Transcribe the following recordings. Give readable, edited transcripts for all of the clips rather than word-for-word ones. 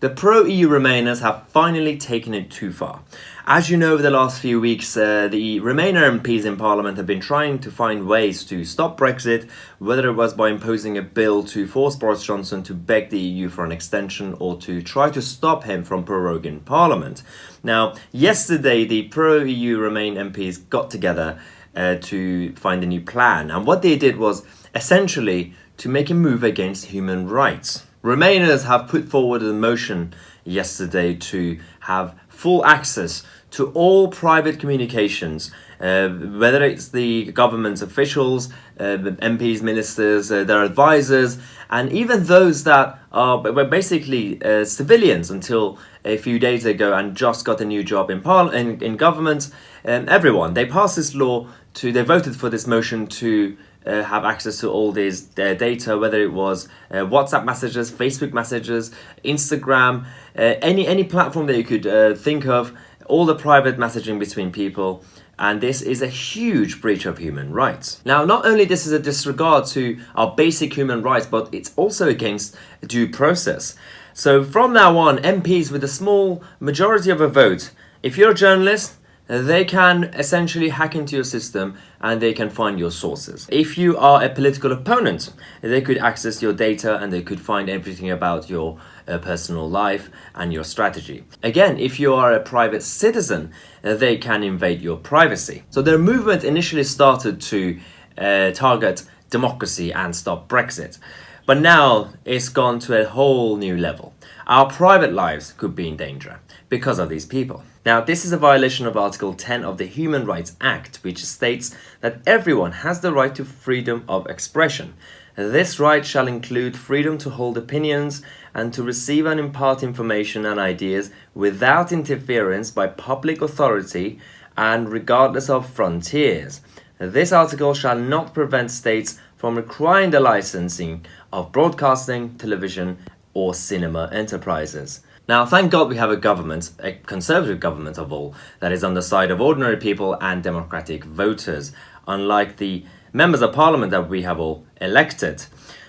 The pro-EU Remainers have finally taken it too far. As you know, over the last few weeks, the Remainer MPs in Parliament have been trying to find ways to stop Brexit, whether it was by imposing a bill to force Boris Johnson to beg the EU for an extension or to try to stop him from proroguing Parliament. Now, yesterday, the pro-EU Remain MPs got together to find a new plan, and what they did was essentially to make a move against human rights. Remainers have put forward a motion yesterday to have full access to all private communications, whether it's the government's officials, MPs, ministers, their advisors, and even those that were basically civilians until a few days ago and just got a new job in government. Everyone. They passed this law they voted for this motion to have access to all this data, whether it was WhatsApp messages, Facebook messages, Instagram, any platform that you could think of, all the private messaging between people. And this is a huge breach of human rights. Now, not only this is a disregard to our basic human rights, but it's also against due process. So from now on, MPs with a small majority of a vote, if you're a journalist, they can essentially hack into your system and they can find your sources. If you are a political opponent, they could access your data and they could find everything about your personal life and your strategy. Again, if you are a private citizen, they can invade your privacy. So their movement initially started to target democracy and stop Brexit. But now it's gone to a whole new level. Our private lives could be in danger because of these people. Now, this is a violation of Article 10 of the Human Rights Act, which states that everyone has the right to freedom of expression. This right shall include freedom to hold opinions and to receive and impart information and ideas without interference by public authority and regardless of frontiers. This article shall not prevent states from requiring the licensing of broadcasting, television, or cinema enterprises. Now, thank God we have a government, a conservative government of all, that is on the side of ordinary people and democratic voters, unlike the members of parliament that we have all elected.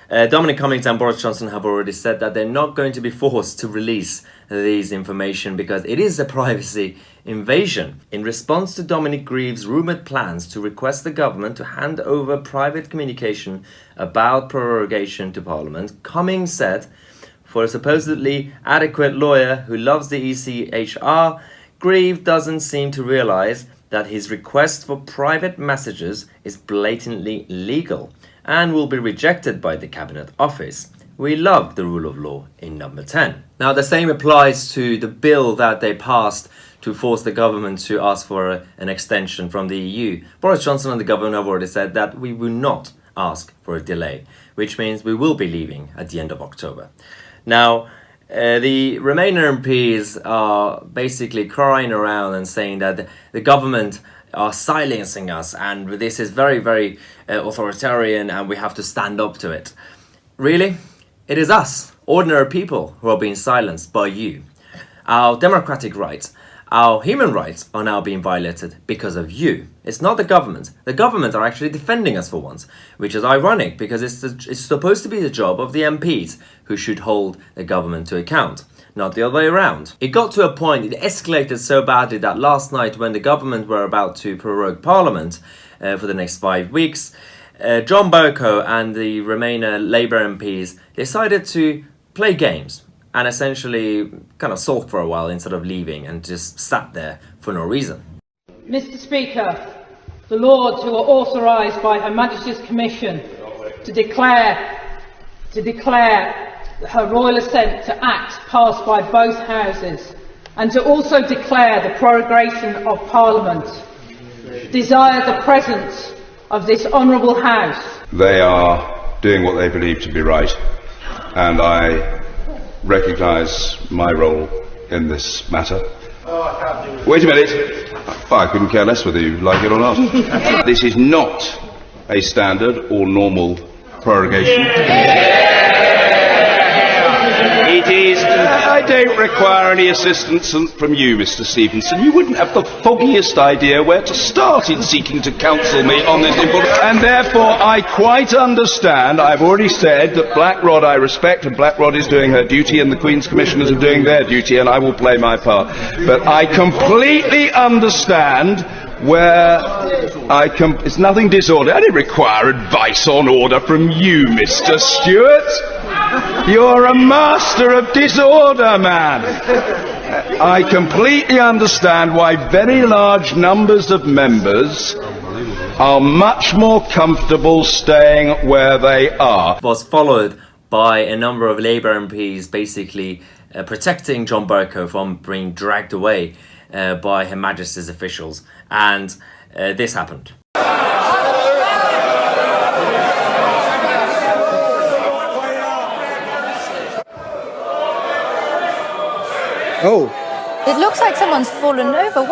Dominic Cummings and Boris Johnson have already said that they're not going to be forced to release these information because it is a privacy invasion. In response to Dominic Grieve's rumoured plans to request the government to hand over private communication about prorogation to Parliament, Cummings said, "For a supposedly adequate lawyer who loves the ECHR, Grieve doesn't seem to realise that his request for private messages is blatantly illegal and will be rejected by the Cabinet Office. We love the rule of law in number 10. Now, the same applies to the bill that they passed to force the government to ask for an extension from the EU. Boris Johnson and the government have already said that we will not ask for a delay, which means we will be leaving at the end of October. Now, the Remainer MPs are basically crying around and saying that the government are silencing us and this is very, very authoritarian and we have to stand up to it. Really? It is us, ordinary people, who are being silenced by you. Our democratic rights, our human rights are now being violated because of you. It's not the government. The government are actually defending us for once, which is ironic because it's supposed to be the job of the MPs who should hold the government to account, not the other way around. It got to a point, it escalated so badly that last night when the government were about to prorogue Parliament for the next 5 weeks, John Bercow and the Remainer Labour MPs decided to play games and essentially kind of sulked for a while instead of leaving and just sat there for no reason. Mr. Speaker, the Lords, who are authorised by Her Majesty's Commission to declare her royal assent to acts passed by both Houses and to also declare the prorogation of Parliament, desire the presence of this honourable House. They are doing what they believe to be right, and I recognise my role in this matter. Wait a minute. I couldn't care less whether you like it or not. This is not a standard or normal prorogation. ladies. I don't require any assistance from you, Mr. Stevenson. You wouldn't have the foggiest idea where to start in seeking to counsel me on this important... And therefore, I quite understand. I've already said that Black Rod I respect, and Black Rod is doing her duty, and the Queen's Commissioners are doing their duty, and I will play my part. But I completely understand where it's nothing disorderly. I don't require advice on order from you, Mr. Stewart. You're a master of disorder, man. I completely understand why very large numbers of members are much more comfortable staying where they are. Was followed by a number of Labour MPs basically protecting John Bercow from being dragged away by Her Majesty's officials, and this happened. Oh. It looks like someone's fallen over.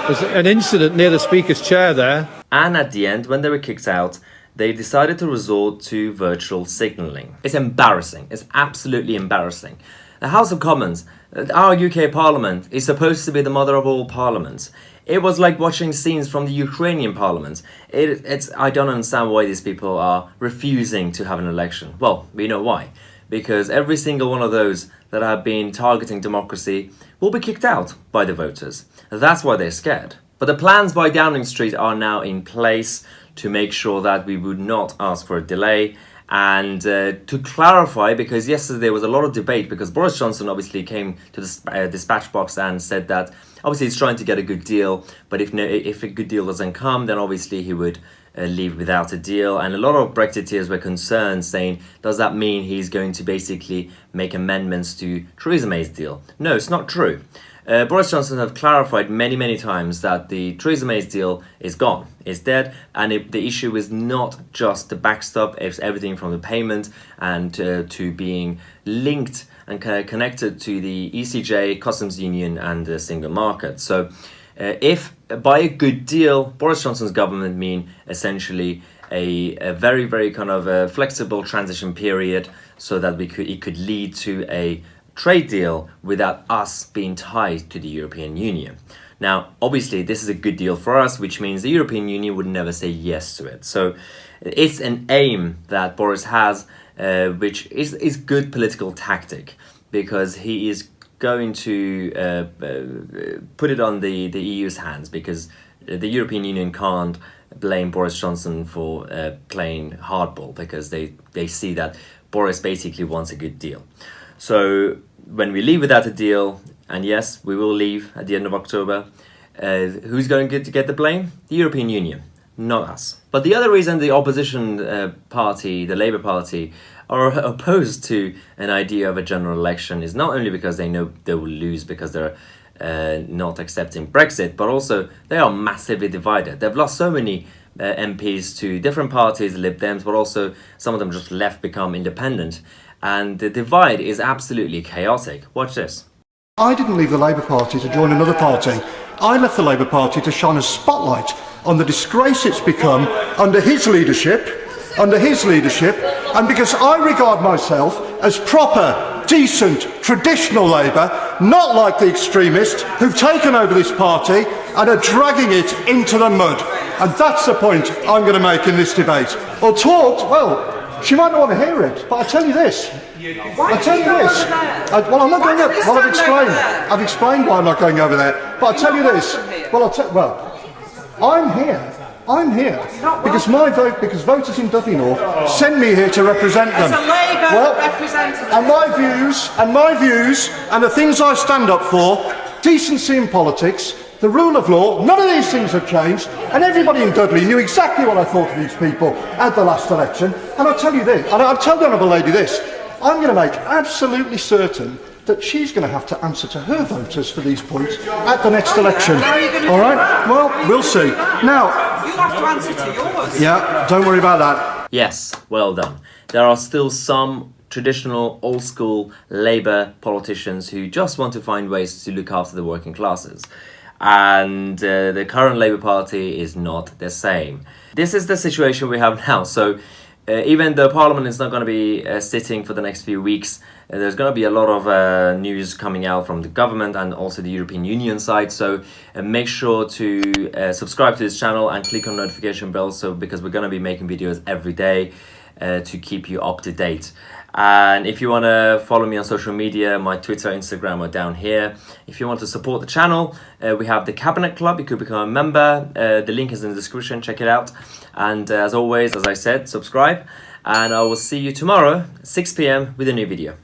There's an incident near the Speaker's chair there. And at the end, when they were kicked out, they decided to resort to virtual signalling. It's embarrassing. It's absolutely embarrassing. The House of Commons, our UK Parliament, is supposed to be the mother of all parliaments. It was like watching scenes from the Ukrainian Parliament. I don't understand why these people are refusing to have an election. Well, we know why. Because every single one of those that have been targeting democracy will be kicked out by the voters. That's why they're scared. But the plans by Downing Street are now in place to make sure that we would not ask for a delay. And to clarify, because yesterday there was a lot of debate, because Boris Johnson obviously came to the dispatch box and said that obviously he's trying to get a good deal, but if a good deal doesn't come, then obviously he would leave without a deal. And a lot of Brexiteers were concerned, saying, does that mean he's going to basically make amendments to Theresa May's deal? No, it's not true. Boris Johnson have clarified many times that the Theresa May's deal is gone, is dead, and the issue is not just the backstop, it's everything from the payment and to being linked and connected to the ECJ, Customs Union and the single market. So if by a good deal, Boris Johnson's government mean essentially a very kind of flexible transition period, so that it could lead to a trade deal without us being tied to the European Union. Now, obviously, this is a good deal for us, which means the European Union would never say yes to it. So it's an aim that Boris has, which is good political tactic, because he is going to put it on the EU's hands, because the European Union can't blame Boris Johnson for playing hardball, because they see that Boris basically wants a good deal. So when we leave without a deal, and yes, we will leave at the end of October, who's going to get the blame? The European Union, not us. But the other reason the opposition party, the Labour Party, are opposed to an idea of a general election is not only because they know they will lose because they're not accepting Brexit, but also they are massively divided. They've lost so many MPs to different parties, Lib Dems, but also some of them just left, become independent. And the divide is absolutely chaotic. Watch this. I didn't leave the Labour Party to join another party. I left the Labour Party to shine a spotlight on the disgrace it's become under his leadership, and because I regard myself as proper, decent, traditional Labour, not like the extremists who've taken over this party and are dragging it into the mud. And that's the point I'm going to make in this debate. Or talked, well, she might not want to hear it, but I tell you this. Well, I'm not going over. Well, I've explained why I'm not going over there. But I tell you this. I'm here because voters in Dudley North send me here to represent them. As a Labour representative. And my views and the things I stand up for, decency in politics, the rule of law, none of these things have changed, and everybody in Dudley knew exactly what I thought of these people at the last election. And I'll tell you this, and I'll tell the Honourable Lady this, I'm going to make absolutely certain that she's going to have to answer to her voters for these points at the next election. All right? Well, we'll see. Now, you'll have to answer to yours. Yeah, don't worry about that. Yes, well done. There are still some traditional, old-school Labour politicians who just want to find ways to look after the working classes. And the current Labour Party is not the same. This is the situation we have now. So even though Parliament is not going to be sitting for the next few weeks, There's going to be a lot of news coming out from the government and also the European Union side. So make sure to subscribe to this channel and click on notification bell. So because we're going to be making videos every day to keep you up to date. And if you want to follow me on social media, my Twitter, Instagram are down here. If you want to support the channel, we have the Cabinet Club. You could become a member. The link is in the description. Check it out. And as always, as I said, subscribe. And I will see you tomorrow, 6 p.m. with a new video.